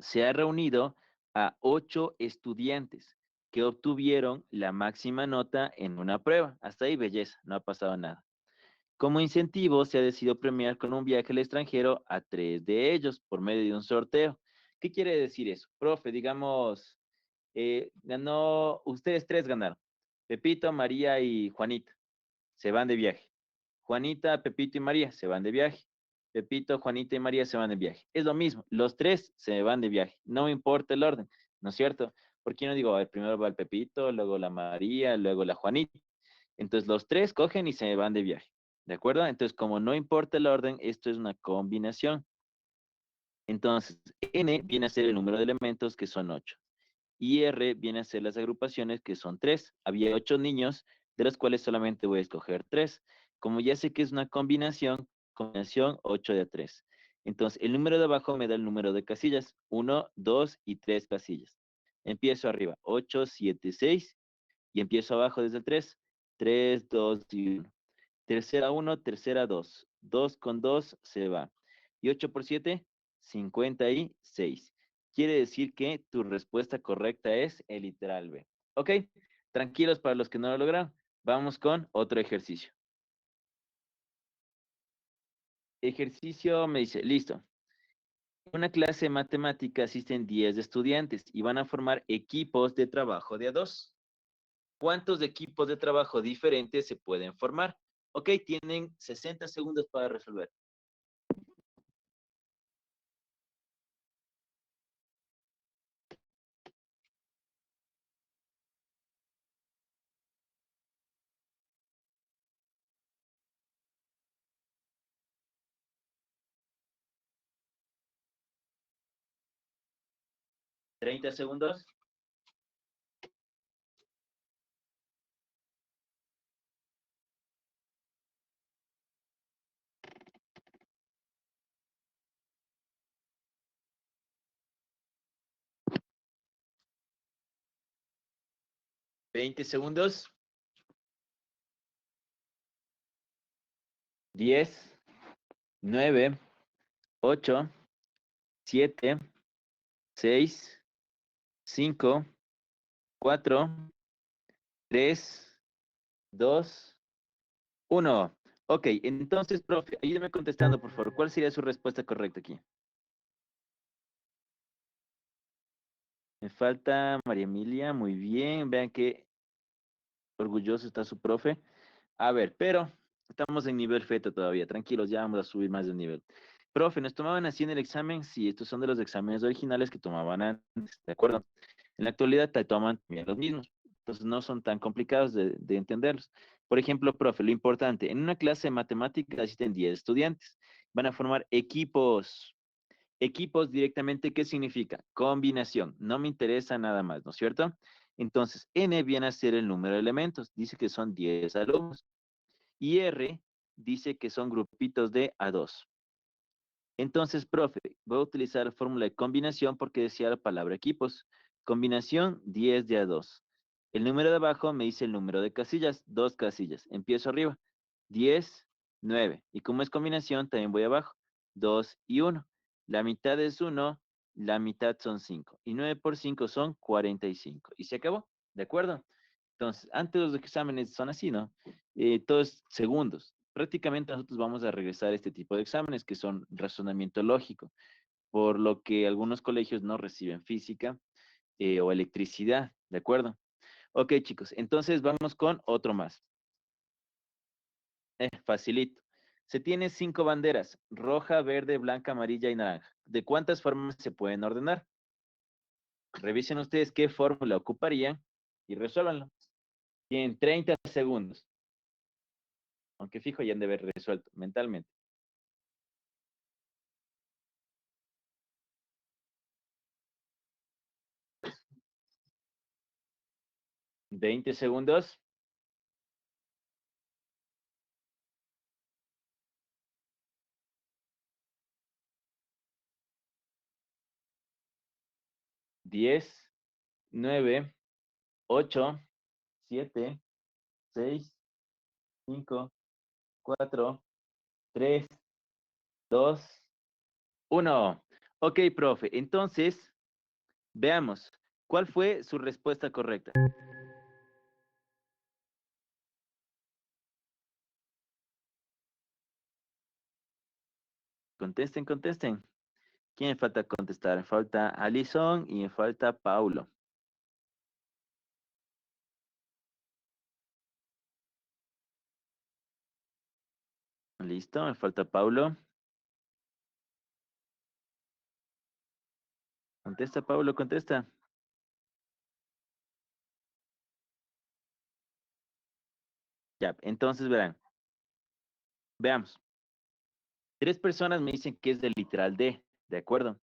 Se ha reunido a 8 estudiantes que obtuvieron la máxima nota en una prueba. Hasta ahí, belleza, no ha pasado nada. Como incentivo, se ha decidido premiar con un viaje al extranjero a 3 de ellos por medio de un sorteo. ¿Qué quiere decir eso? Profe, digamos, ganó, ustedes tres ganaron. Pepito, María y Juanita se van de viaje. Juanita, Pepito y María se van de viaje. Pepito, Juanita y María se van de viaje. Es lo mismo, los tres se van de viaje. No me importa el orden, ¿no es cierto? Porque yo no digo, a ver, primero va el Pepito, luego la María, luego la Juanita. Entonces los tres cogen y se van de viaje. ¿De acuerdo? Entonces, como no importa el orden, esto es una combinación. Entonces, N viene a ser el número de elementos, que son 8. Y R viene a ser las agrupaciones, que son 3. Había 8 niños, de los cuales solamente voy a escoger 3. Como ya sé que es una combinación 8 de 3. Entonces, el número de abajo me da el número de casillas. 1, 2 y 3 casillas. Empiezo arriba, 8, 7, 6. Y empiezo abajo desde el 3. 3, 2 y 1. Tercera 1, tercera 2. 2 con 2 se va. Y 8 por 7, 56. Quiere decir que tu respuesta correcta es el literal B. ¿Ok? Tranquilos para los que no lo lograron. Vamos con otro ejercicio. Ejercicio me dice, listo. En una clase de matemática asisten 10 estudiantes y van a formar equipos de trabajo de a 2. ¿Cuántos equipos de trabajo diferentes se pueden formar? Ok, tienen 60 segundos para resolver. 30 segundos. 20 segundos. 10, 9, 8, 7, 6, 5, 4, 3, 2, 1. Ok, entonces, profe, ayúdeme contestando, por favor. ¿Cuál sería su respuesta correcta aquí? Me falta María Emilia, muy bien. Vean qué orgulloso está su profe. A ver, pero estamos en nivel feta todavía. Tranquilos, ya vamos a subir más de nivel. Profe, ¿nos tomaban así en el examen? Sí, estos son de los exámenes originales que tomaban antes, ¿de acuerdo? En la actualidad te toman también los mismos, entonces no son tan complicados de entenderlos. Por ejemplo, profe, lo importante, en una clase de matemáticas asisten 10 estudiantes. Van a formar equipos. Equipos directamente, ¿qué significa? Combinación. No me interesa nada más, ¿no es cierto? Entonces, N viene a ser el número de elementos. Dice que son 10 alumnos. Y R dice que son grupitos de A2. Entonces, profe, voy a utilizar la fórmula de combinación porque decía la palabra equipos. Combinación 10 de A2. El número de abajo me dice el número de casillas, 2 casillas. Empiezo arriba, 10, 9. Y como es combinación, también voy abajo, 2 y 1. La mitad es 1, la mitad son 5. Y 9 por 5 son 45. Y se acabó, ¿de acuerdo? Entonces, antes los exámenes son así, ¿no? Todos segundos. Prácticamente nosotros vamos a regresar a este tipo de exámenes que son razonamiento lógico, por lo que algunos colegios no reciben física o electricidad, ¿de acuerdo? Ok, chicos, entonces vamos con otro más. Facilito. Se tiene 5 banderas, roja, verde, blanca, amarilla y naranja. ¿De cuántas formas se pueden ordenar? Revisen ustedes qué fórmula ocuparían y resuélvanlo. Tienen 30 segundos. Aunque fijo ya han de haber resuelto mentalmente. 20 segundos. 10, 9, 8, 7, 6, 5, 4, 3, 2, 1. Ok, profe. Entonces, veamos. ¿Cuál fue su respuesta correcta? Contesten, contesten. ¿Quién me falta contestar? Me falta Alison y me falta Paulo. Listo, me falta Paulo. Contesta, Paulo, contesta. Ya, entonces verán. Veamos. Tres personas me dicen que es del literal ¿de acuerdo?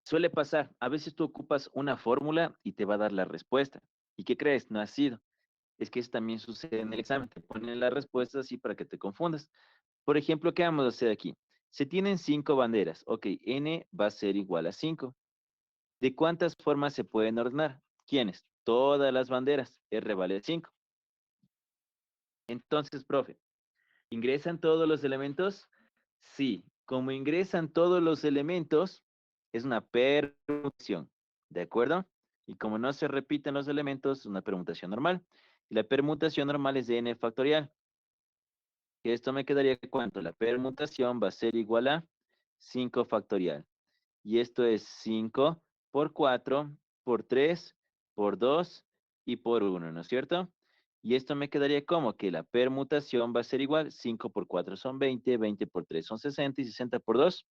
Suele pasar, a veces tú ocupas una fórmula y te va a dar la respuesta. ¿Y qué crees? No ha sido. Es que eso también sucede en el examen. Te ponen la respuesta así para que te confundas. Por ejemplo, ¿qué vamos a hacer aquí? Se tienen 5 banderas. Ok, n va a ser igual a 5. ¿De cuántas formas se pueden ordenar? ¿Quiénes? Todas las banderas. R vale 5. Entonces, profe, ¿ingresan todos los elementos? Sí. Como ingresan todos los elementos, es una permutación. ¿De acuerdo? Y como no se repiten los elementos, es una permutación normal. Y la permutación normal es de n factorial. Esto me quedaría ¿cuánto? La permutación va a ser igual a 5 factorial. Y esto es 5 por 4 por 3 por 2 y por 1, ¿no es cierto? Y esto me quedaría como que la permutación va a ser igual, 5 por 4 son 20, 20 por 3 son 60 y 60 por 2,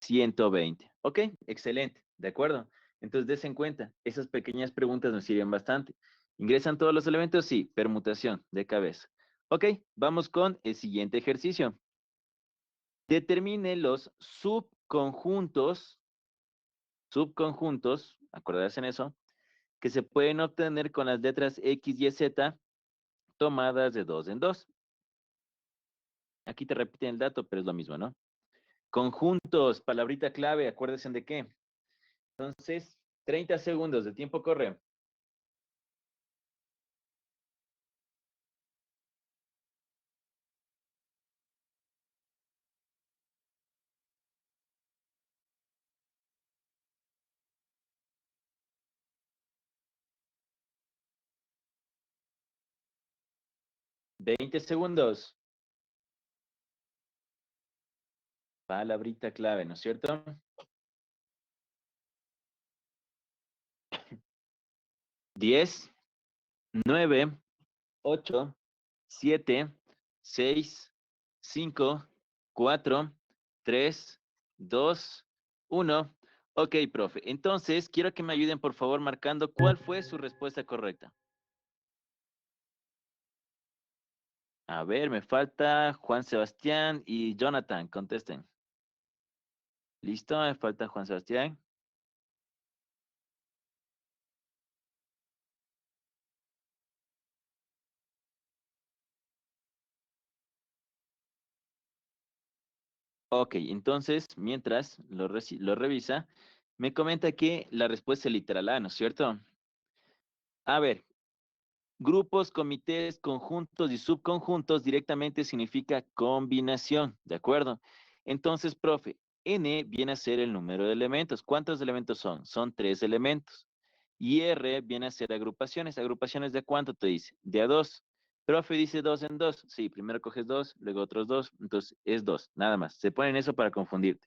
120. Ok, excelente, de acuerdo. Entonces, des en cuenta, esas pequeñas preguntas nos sirven bastante. ¿Ingresan todos los elementos? Sí, permutación de cabeza. Ok, vamos con el siguiente ejercicio. Determine los subconjuntos, acordarse en eso, que se pueden obtener con las letras X, Y, Z tomadas de dos en dos. Aquí te repiten el dato, pero es lo mismo, ¿no? Conjuntos, palabrita clave, acuérdense de qué. Entonces, 30 segundos, de tiempo corre. 20 segundos, palabrita clave, ¿no es cierto? 10, 9, 8, 7, 6, 5, 4, 3, 2, 1. Ok, profe. Entonces, quiero que me ayuden, por favor, marcando cuál fue su respuesta correcta. A ver, me falta Juan Sebastián y Jonathan. Contesten. ¿Listo? Me falta Juan Sebastián. Ok, entonces, mientras lo revisa, me comenta que la respuesta es literal A, ¿no es cierto? A ver, grupos, comités, conjuntos y subconjuntos directamente significa combinación, ¿de acuerdo? Entonces, profe, n viene a ser el número de elementos. ¿Cuántos elementos son? Son 3 elementos. Y R viene a ser agrupaciones. ¿Agrupaciones de cuánto te dice? De a 2. Profe dice 2 en 2. Sí, primero coges 2, luego otros 2. Entonces es 2, nada más. Se ponen eso para confundirte.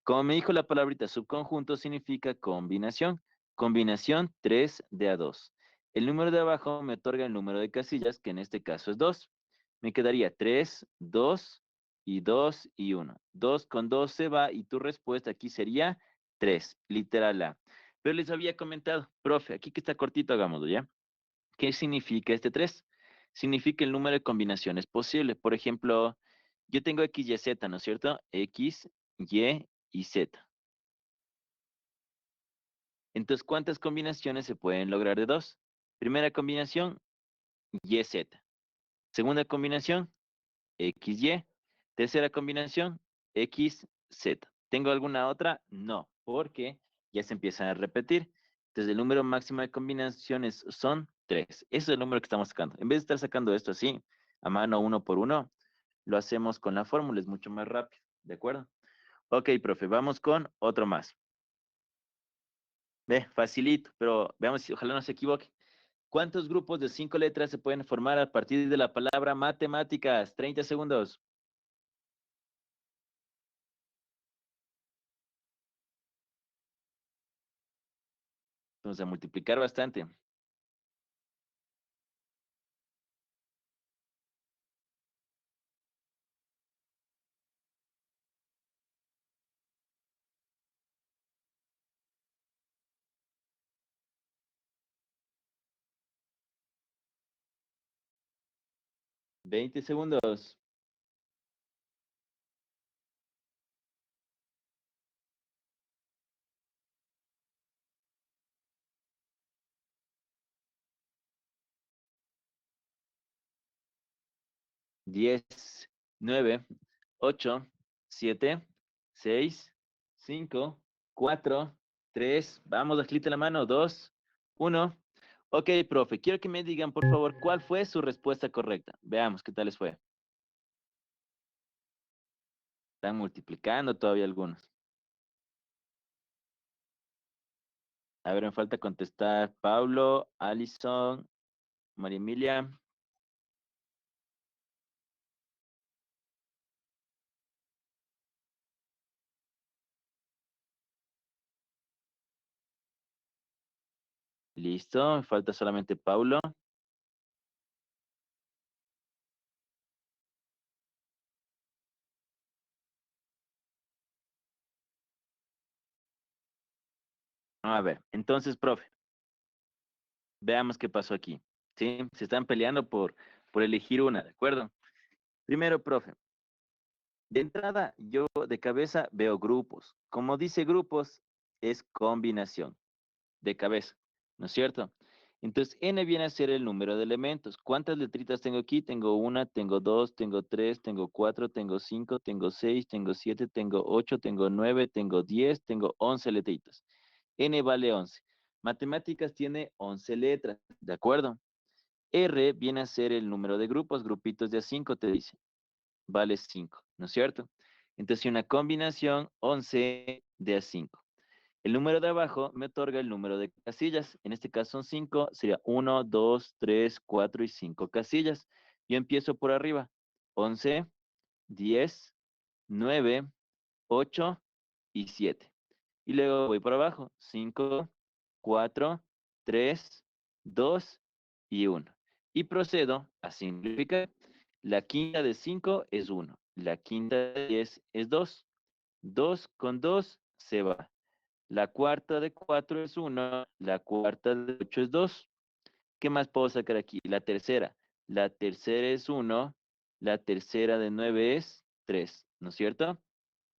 Como me dijo la palabrita subconjunto, significa combinación. Combinación 3 de a 2. El número de abajo me otorga el número de casillas, que en este caso es 2. Me quedaría 3, 2 y 2 y 1. 2 con 2 se va y tu respuesta aquí sería 3, literal A. Pero les había comentado, profe, aquí que está cortito, hagámoslo, ¿ya? ¿Qué significa este 3? Significa el número de combinaciones posibles. Por ejemplo, yo tengo X, Y, Z, ¿no es cierto? X, y Z. Entonces, ¿cuántas combinaciones se pueden lograr de 2? Primera combinación, Y, Z. Segunda combinación, X, Y. Tercera combinación, X, Z. ¿Tengo alguna otra? No, porque ya se empiezan a repetir. Entonces, el número máximo de combinaciones son 3. Ese es el número que estamos sacando. En vez de estar sacando esto así, a mano uno por uno, lo hacemos con la fórmula, es mucho más rápido, ¿de acuerdo? Ok, profe, vamos con otro más. Ve, facilito, pero veamos si ojalá no se equivoque. ¿Cuántos grupos de 5 letras se pueden formar a partir de la palabra matemáticas? 30 segundos. Vamos a multiplicar bastante. 20 segundos. 10, 9, 8, 7, 6, 5, 4, 3. Vamos, agilite la mano. 2, 1. Ok, profe, quiero que me digan, por favor, cuál fue su respuesta correcta. Veamos qué tal les fue. Están multiplicando todavía algunos. A ver, me falta contestar Pablo, Alison, María Emilia. Listo, me falta solamente Paulo. A ver, entonces, profe, veamos qué pasó aquí. ¿Sí? Se están peleando por elegir una, ¿de acuerdo? Primero, profe, de entrada, yo de cabeza veo grupos. Como dice grupos, es combinación de cabeza, ¿no es cierto? Entonces, n viene a ser el número de elementos. ¿Cuántas letritas tengo aquí? Tengo una, tengo dos, tengo tres, tengo cuatro, tengo cinco, tengo seis, tengo siete, tengo ocho, tengo nueve, tengo 10, tengo 11 letritas. N vale 11. Matemáticas tiene 11 letras, ¿de acuerdo? R viene a ser el número de grupos, grupitos de a 5 te dice. Vale 5, ¿no es cierto? Entonces, una combinación 11 de a 5. El número de abajo me otorga el número de casillas. En este caso son 5, sería uno, 2, 3, 4 y 5 casillas. Yo empiezo por arriba. 11, 10, 9, 8 y 7. Y luego voy por abajo. 5, 4, 3, 2 y 1. Y procedo a simplificar. La quinta de 5 es 1. La quinta de 10 es 2. 2 con 2 se va. La cuarta de 4 es 1. La cuarta de 8 es 2. ¿Qué más puedo sacar aquí? La tercera. La tercera es 1. La tercera de 9 es 3. ¿No es cierto?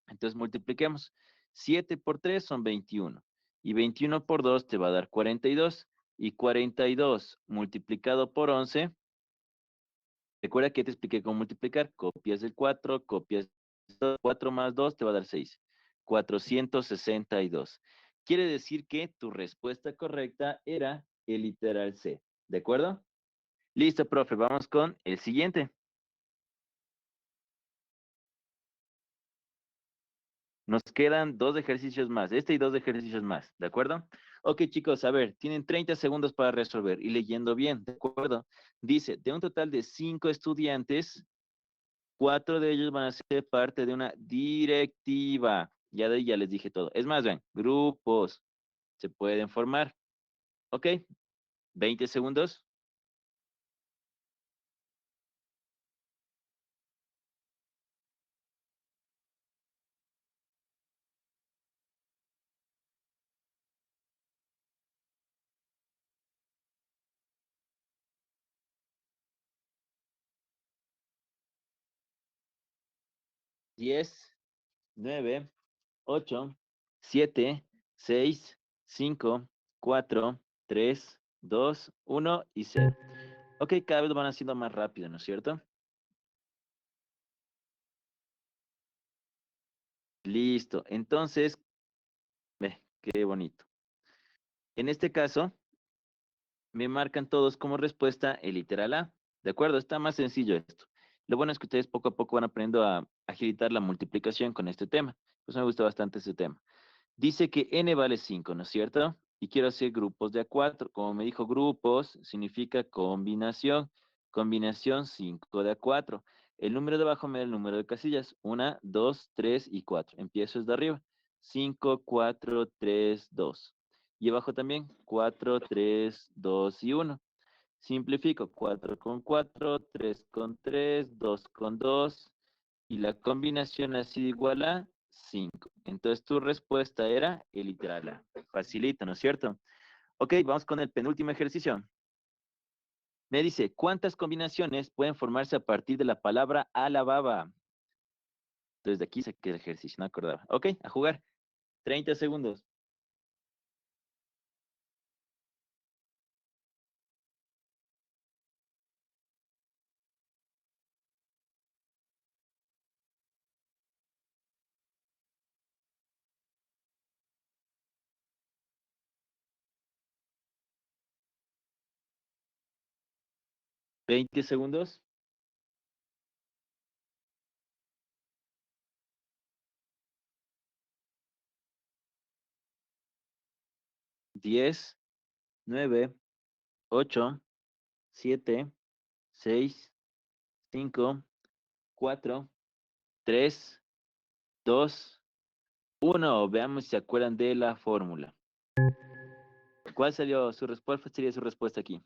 Entonces multipliquemos. 7 por 3 son 21. Y 21 por 2 te va a dar 42. Y 42 multiplicado por 11. Recuerda que te expliqué cómo multiplicar. Copias el 4, copias 4 más 2 te va a dar 6. 462. Quiere decir que tu respuesta correcta era el literal C. ¿De acuerdo? Listo, profe. Vamos con el siguiente. Nos quedan dos ejercicios más, este y dos ejercicios más, ¿de acuerdo? Ok, chicos, a ver, tienen 30 segundos para resolver y leyendo bien, ¿de acuerdo? Dice, de un total de 5 estudiantes, 4 de ellos van a ser parte de una directiva. Ya de ahí ya les dije todo. Es más, ven, grupos se pueden formar. Ok, 20 segundos. 10, 9, 8, 7, 6, 5, 4, 3, 2, 1 y 0. Ok, cada vez van haciendo más rápido, ¿no es cierto? Listo. Entonces, ve, qué bonito. En este caso, me marcan todos como respuesta el literal A. ¿De acuerdo? Está más sencillo esto. Lo bueno es que ustedes poco a poco van aprendiendo a agilitar la multiplicación con este tema. Pues me gusta bastante este tema. Dice que n vale 5, ¿no es cierto? Y quiero hacer grupos de a 4. Como me dijo grupos, significa combinación. Combinación 5 de a 4. El número de abajo me da el número de casillas. 1, 2, 3 y 4. Empiezo desde arriba. 5, 4, 3, 2. Y abajo también 4, 3, 2 y 1. Simplifico 4 con 4, 3 con 3, 2 con 2 y la combinación ha sido igual a 5. Entonces tu respuesta era el literal A. Facilito, ¿no es cierto? Ok, vamos con el penúltimo ejercicio. Me dice, ¿cuántas combinaciones pueden formarse a partir de la palabra alababa? Entonces de aquí saqué el ejercicio, no acordaba. Ok, a jugar. 30 segundos. 20 segundos. 10, 9, 8, 7, 6, 5, 4, 3, 2, 1. Veamos si se acuerdan de la fórmula. ¿Cuál salió su respuesta? ¿Cuál sería su respuesta aquí?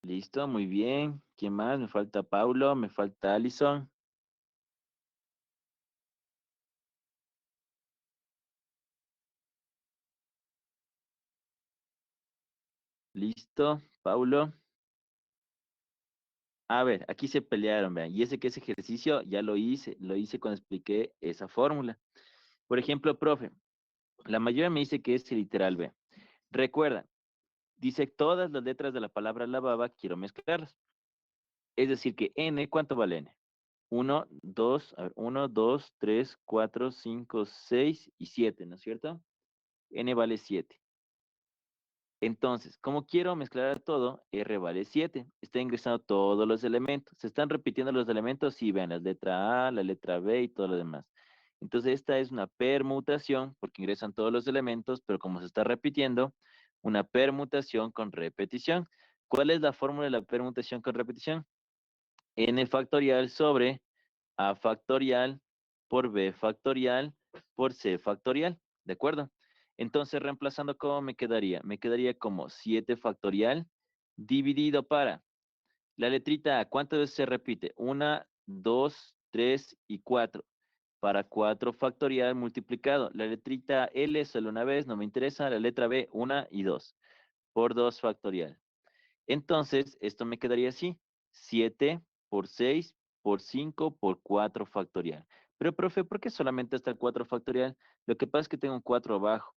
Listo, muy bien. ¿Quién más? Me falta Paulo, me falta Alison. Listo, Paulo. A ver, aquí se pelearon, vean. Y ese ejercicio ya lo hice cuando expliqué esa fórmula. Por ejemplo, profe, la mayoría me dice que es el literal B. Recuerda, dice todas las letras de la palabra lavaba, quiero mezclarlas. Es decir, que N, ¿cuánto vale N? 1, 2, a ver, 1, 2, 3, 4, 5, 6 y 7, ¿no es cierto? N vale 7. Entonces, como quiero mezclar todo, R vale 7. Está ingresando todos los elementos. ¿Se están repitiendo los elementos? Sí, vean, la letra A, la letra B y todo lo demás. Entonces, esta es una permutación, porque ingresan todos los elementos, pero como se está repitiendo, una permutación con repetición. ¿Cuál es la fórmula de la permutación con repetición? N factorial sobre A factorial por B factorial por C factorial, ¿de acuerdo? Entonces, reemplazando, ¿cómo me quedaría? Me quedaría como 7 factorial dividido para la letrita A. ¿Cuántas veces se repite? 1, 2, 3 y 4. Para 4 factorial multiplicado. La letrita L solo una vez, no me interesa. La letra B, 1 y 2. Por 2 factorial. Entonces, esto me quedaría así. 7 por 6 por 5 por 4 factorial. Pero, profe, ¿por qué solamente hasta el 4 factorial? Lo que pasa es que tengo un 4 abajo.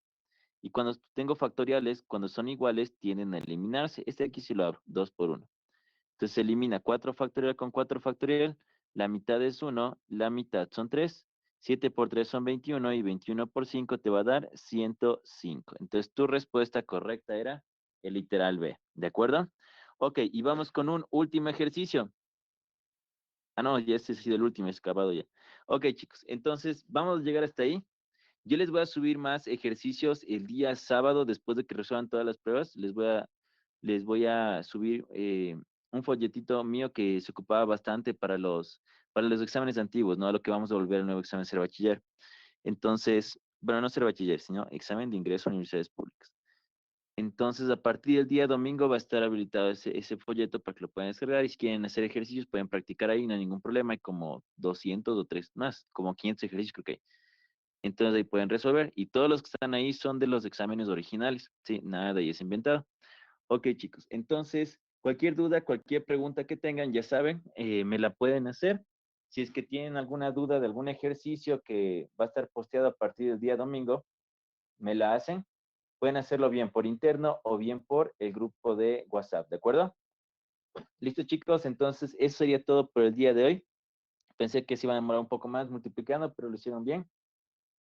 Y cuando tengo factoriales, cuando son iguales, tienden a eliminarse. Este aquí sí lo abro, 2 por 1. Entonces se elimina 4 factorial con 4 factorial. La mitad es 1, la mitad son 3. 7 por 3 son 21 y 21 por 5 te va a dar 105. Entonces tu respuesta correcta era el literal B. ¿De acuerdo? Ok, y vamos con un último ejercicio. Ah, no, ya este ha sido el último, es acabado ya. Ok, chicos, entonces vamos a llegar hasta ahí. Yo les voy a subir más ejercicios el día sábado después de que resuelvan todas las pruebas. Les voy a subir un folletito mío que se ocupaba bastante para los exámenes antiguos, ¿no? A lo que vamos a volver al nuevo examen ser bachiller. Entonces, bueno, no ser bachiller, sino examen de ingreso a universidades públicas. Entonces, a partir del día domingo va a estar habilitado ese folleto para que lo puedan descargar y si quieren hacer ejercicios pueden practicar ahí, no hay ningún problema. Hay como 200 o 3 más, como 500 ejercicios creo que hay. Entonces ahí pueden resolver y todos los que están ahí son de los exámenes originales, ¿sí? Nada de ahí es inventado. Ok, chicos, entonces cualquier duda, cualquier pregunta que tengan, ya saben, me la pueden hacer. Si es que tienen alguna duda de algún ejercicio que va a estar posteado a partir del día domingo, me la hacen. Pueden hacerlo bien por interno o bien por el grupo de WhatsApp, ¿de acuerdo? Listo, chicos, entonces eso sería todo por el día de hoy. Pensé que se iban a demorar un poco más multiplicando, pero lo hicieron bien.